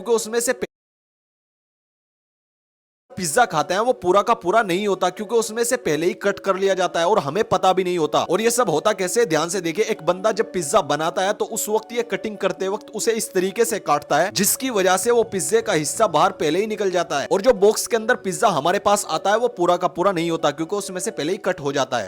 क्योंकि उसमें से पिज्जा खाते हैं वो पूरा का पूरा नहीं होता, क्योंकि उसमें से पहले ही कट कर लिया जाता है और हमें पता भी नहीं होता। और ये सब होता कैसे, ध्यान से देखिए, एक बंदा जब पिज्जा बनाता है तो उस वक्त ये कटिंग करते वक्त उसे इस तरीके से काटता है जिसकी वजह से वो पिज्जे का हिस्सा बाहर पहले ही निकल जाता है। और जो बॉक्स के अंदर पिज्जा हमारे पास आता है वो पूरा का पूरा नहीं होता, क्योंकि उसमें से पहले ही कट हो जाता है।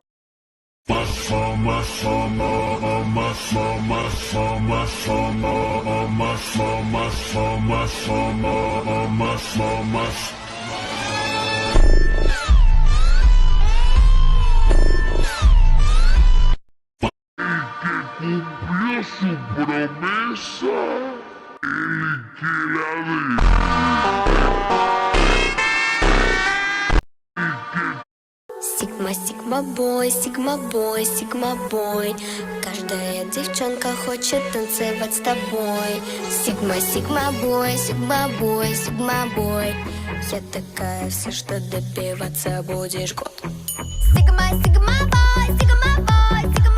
Su promesa, el que la dé. Sigma, Sigma boy, Sigma boy, Sigma boy. Каждая девчонка хочет танцевать с тобой. Sigma, Sigma boy, Sigma boy, Sigma boy. Я такая вся, что добиваться будешь год. Sigma, Sigma boy, Sigma boy, Sigma.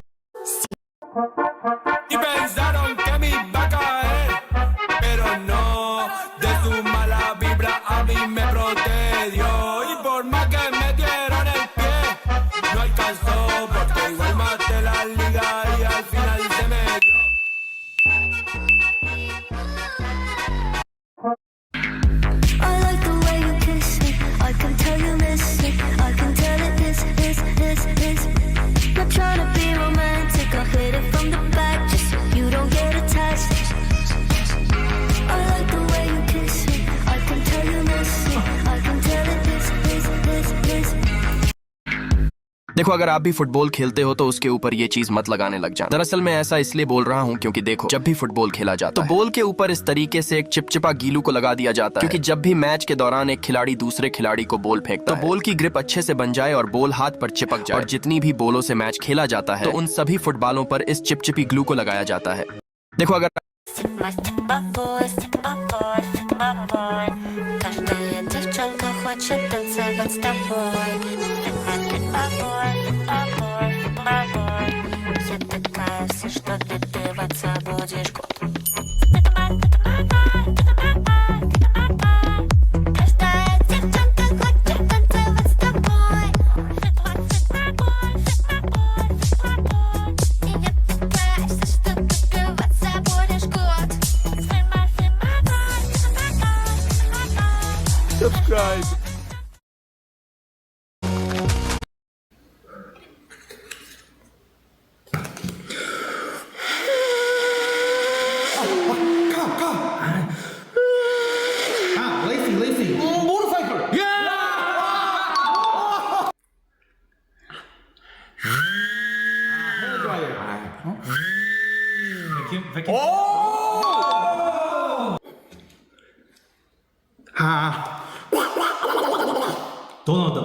Y pensaron que me iba a caer, pero no, de su mala vibra a mí me protedió. Y por más que me dieron el pie, no alcanzó, porque igual maté la liga y al final se me dio. I like the way you kiss me. I can tell you miss it. I can tell it is. Not trying to be romantic. I'll hit it from the back just so you don't get attached. I like the way you kiss me. I can tell you miss it. I can tell it is. देखो, अगर आप भी football खेलते हो तो उसके ऊपर ये चीज मत लगाने लग जाना। दरअसल मैं ऐसा इसलिए बोल रहा हूँ क्योंकि देखो, जब भी फुटबॉल खेला जाता है तो बॉल के ऊपर इस तरीके से एक चिपचिपा गीलू को लगा दिया जाता है, क्योंकि जब भी मैच के दौरान एक खिलाड़ी दूसरे खिलाड़ी को बॉल फेंकता है तो बॉल की ग्रिप अच्छे से बन जाए और बॉल हाथ पर चिपक जाए। और जितनी भी बॉलों से मैच खेला जाता है तो उन सभी फुटबॉलों पर इस चिपचिपी ग्लू को लगाया जाता है। देखो, अगर Каждая девчонка хочет танцевать с тобой. Я такая вся, что добиваться будешь год. Каждая девчонка хочет танцевать с тобой. И я такая вся, что добиваться будешь год. Subscribe. Lacy. Motorcycle. Hair dryer. Vacuum. 도넛.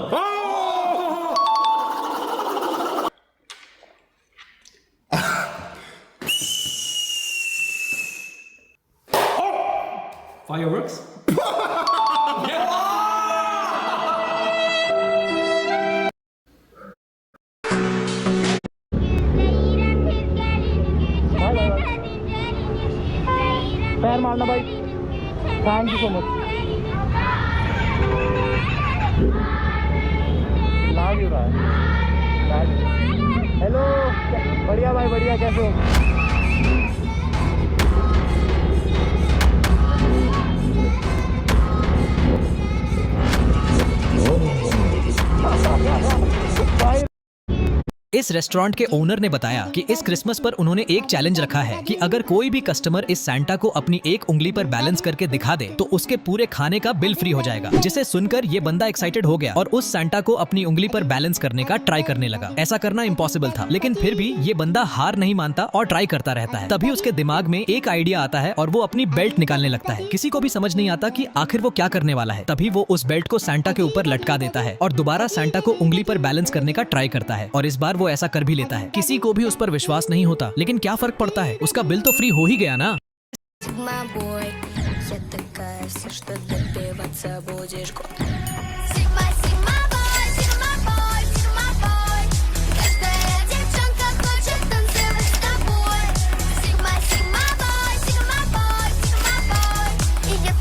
Fireworks. पैर मारना भाई। Thank you so much. लाग ही रहा है। हेलो, बढ़िया भाई, बढ़िया, कैसे हो? इस रेस्टोरेंट के ओनर ने बताया कि इस क्रिसमस पर उन्होंने एक चैलेंज रखा है कि अगर कोई भी कस्टमर इस सैंटा को अपनी एक उंगली पर बैलेंस करके दिखा दे तो उसके पूरे खाने का बिल फ्री हो जाएगा। जिसे सुनकर ये बंदा एक्साइटेड हो गया और उस सैंटा को अपनी उंगली पर बैलेंस करने का ट्राई करने लगा। ऐसा करना इम्पॉसिबल था, लेकिन फिर भी ये बंदा हार नहीं मानता और ट्राई करता रहता है। तभी उसके दिमाग में एक आइडिया आता है और वो अपनी बेल्ट निकालने लगता है। किसी को भी समझ नहीं आता कि आखिर वो क्या करने वाला है। तभी वो उस बेल्ट को सैंटा के ऊपर लटका देता है और दोबारा सैंटा को उंगली पर बैलेंस करने का ट्राई करता है और इस बार वो ऐसा कर भी लेता है। किसी को भी उस पर विश्वास नहीं होता, लेकिन क्या फर्क पड़ता है, उसका बिल तो फ्री हो ही गया ना। Sigma boy, я такая вся, что добиваться будешь год. Sigma, Sigma boy, Sigma boy, Sigma boy. Каждая девчонка хочет танцевать с тобой. Sigma, Sigma boy, Sigma boy, Sigma boy. И я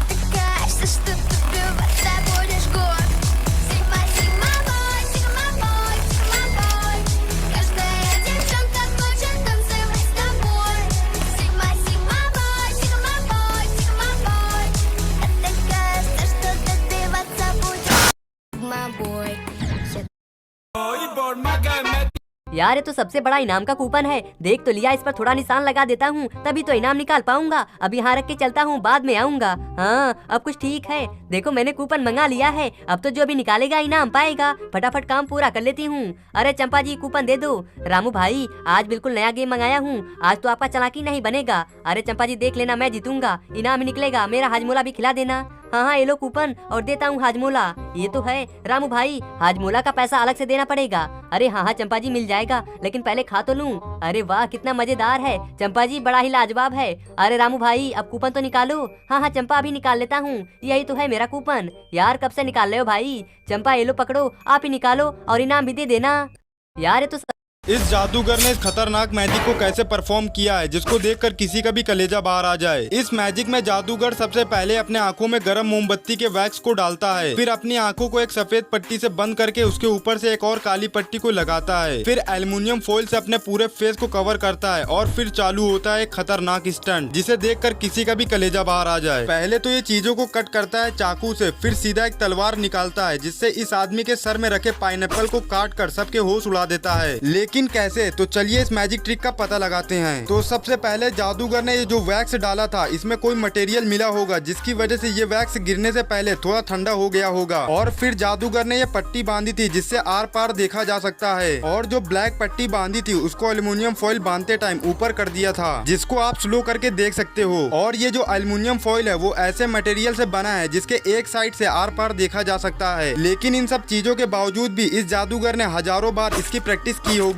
यार ये तो सबसे बड़ा इनाम का कूपन है, देख तो लिया, इस पर थोड़ा निशान लगा देता हूँ, तभी तो इनाम निकाल पाऊंगा। अब यहाँ रख के चलता हूँ, बाद में आऊंगा। हाँ अब कुछ ठीक है, देखो मैंने कूपन मंगा लिया है, अब तो जो भी निकालेगा इनाम पाएगा। फटाफट काम पूरा कर लेती हूँ। अरे चंपा जी कूपन दे दो। रामू भाई आज बिल्कुल नया गेम मंगाया हूँ, आज तो आपका चालाकी नहीं बनेगा। अरे चंपा जी देख लेना, मैं जीतूंगा, इनाम निकलेगा, मेरा हाजमोला भी खिला देना। हाँ ये लो कूपन और देता हूँ हाजमोला। ये तो है रामू भाई, हाजमोला का पैसा अलग से देना पड़ेगा। अरे हाँ चंपा जी मिल जाएगा, लेकिन पहले खा तो लूँ। अरे वाह कितना मजेदार है चंपा जी, बड़ा ही लाजवाब है। अरे रामू भाई अब कूपन तो निकालो। हाँ चंपा अभी निकाल लेता हूँ, यही तो है मेरा कूपन। यार कब से निकाल रहे हो भाई? चंपा ये लो पकड़ो, आप ही निकालो और इनाम भी दे देना। यार ये तो इस जादूगर ने इस खतरनाक मैजिक को कैसे परफॉर्म किया है जिसको देखकर किसी का भी कलेजा बाहर आ जाए। इस मैजिक में जादूगर सबसे पहले अपने आंखों में गर्म मोमबत्ती के वैक्स को डालता है, फिर अपनी आंखों को एक सफेद पट्टी से बंद करके उसके ऊपर से एक और काली पट्टी को लगाता है, फिर एल्युमिनियम फॉइल से अपने पूरे फेस को कवर करता है और फिर चालू होता है एक खतरनाक स्टंट जिसे देखकर किसी का भी कलेजा बाहर आ जाए। पहले तो ये चीजों को कट करता है चाकू से, फिर सीधा एक तलवार निकालता है जिससे इस आदमी के सर में रखे पाइनएप्पल को काट कर सबके होश उड़ा देता है। लेकिन कैसे? तो चलिए इस मैजिक ट्रिक का पता लगाते हैं। तो सबसे पहले जादूगर ने ये जो वैक्स डाला था इसमें कोई मटेरियल मिला होगा जिसकी वजह से ये वैक्स गिरने से पहले थोड़ा ठंडा हो गया होगा, और फिर जादूगर ने ये पट्टी बांधी थी जिससे आर पार देखा जा सकता है, और जो ब्लैक पट्टी बांधी थी उसको एल्युमिनियम फॉइल बांधते टाइम ऊपर कर दिया था जिसको आप स्लो करके देख सकते हो। और ये जो एल्युमिनियम फॉइल है वो ऐसे मटेरियल से बना है जिसके एक साइड से आर पार देखा जा सकता है। लेकिन इन सब चीजों के बावजूद भी इस जादूगर ने हजारों बार इसकी प्रैक्टिस की होगी।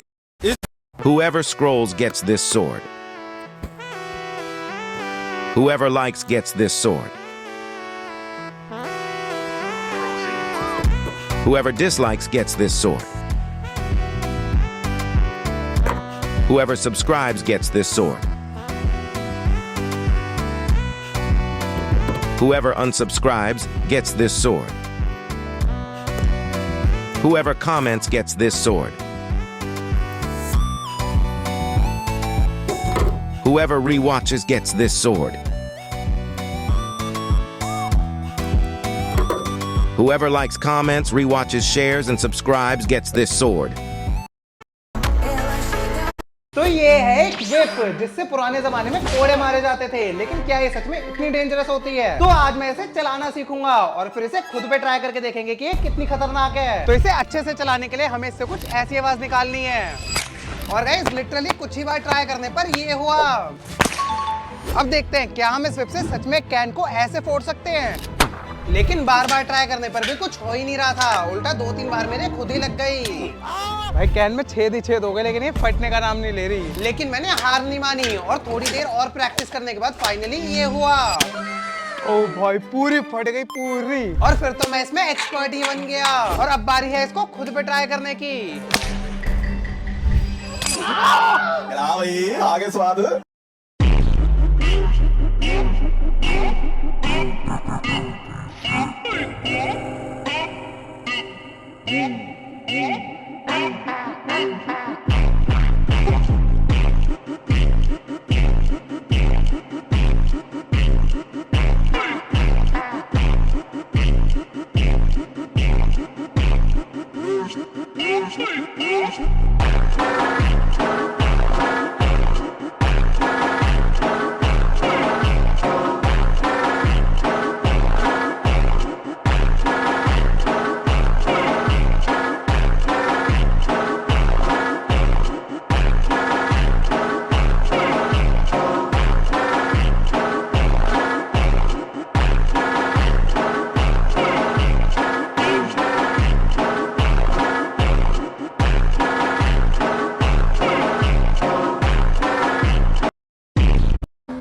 Whoever scrolls gets this sword. Whoever likes gets this sword. Whoever dislikes gets this sword. Whoever subscribes gets this sword. Whoever unsubscribes gets this sword. Whoever comments gets this sword. Whoever rewatches gets this sword. Whoever likes, comments, rewatches, shares, and subscribes gets this sword. तो ये है एक whip जिससे पुराने जमाने में कोड़े मारे जाते थे, लेकिन क्या ये सच में इतनी डेंजरस होती है? तो आज मैं इसे चलाना सीखूंगा और फिर इसे खुद पे ट्राई करके देखेंगे कि ये कितनी खतरनाक है। तो इसे अच्छे से चलाने के लिए हमें इससे कुछ ऐसी आवाज निकालनी है। और गाइस लिटरली कुछ ही बार ट्राई करने पर ये हुआ। अब देखते हैं क्या हम इस whip से सच में कैन को ऐसे फोड़ सकते हैं। लेकिन बार बार ट्राई करने पर भी कुछ हो ही नहीं रहा था, उल्टा 2-3 बार मेरे खुद ही लग गई। भाई कैन में छेद ही छेद हो गए, लेकिन ये फटने का नाम नहीं ले रही। लेकिन मैंने हार नहीं मानी और थोड़ी देर और प्रैक्टिस करने के बाद फाइनली ये हुआ। ओ भाई पूरी फट गई पूरी। और फिर तो मैं इसमें एक्सपर्ट ही बन गया और अब बारी है इसको खुद पे ट्राई करने की। आगे स्वाद।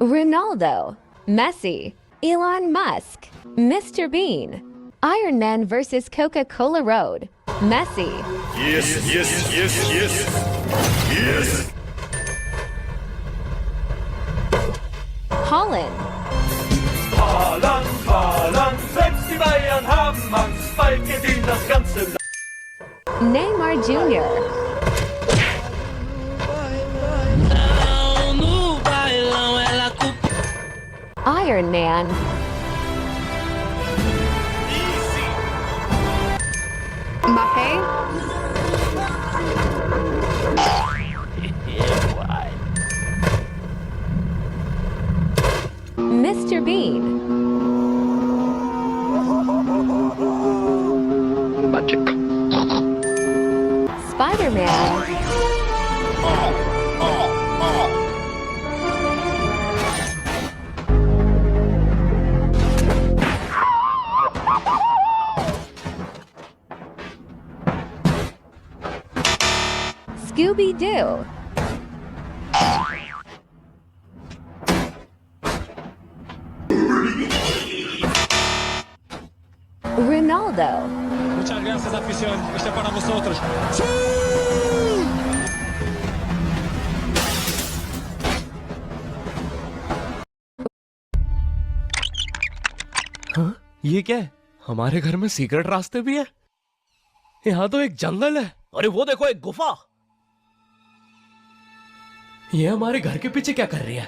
Ronaldo, Messi, Elon Musk, Mr. Bean, Iron Man versus Coca-Cola Road, Messi. Yes, yes, yes, yes. Yes. Holland, Haaland, Haaland, selbst die Bayern haben Angst, bald gewinnt das ganze Land. Neymar Jr., Iron Man, Mbappe. Mr. Bean. Spider-Man. Scooby-Doo. Ronaldo. Muchas gracias, afición. Este es para vosotros. हाँ? ये क्या है? हमारे घर में secret रास्ते भी है। यहाँ तो एक जंगल है। अरे वो देखो, एक गुफा। ये हमारे घर के पीछे क्या कर रही है?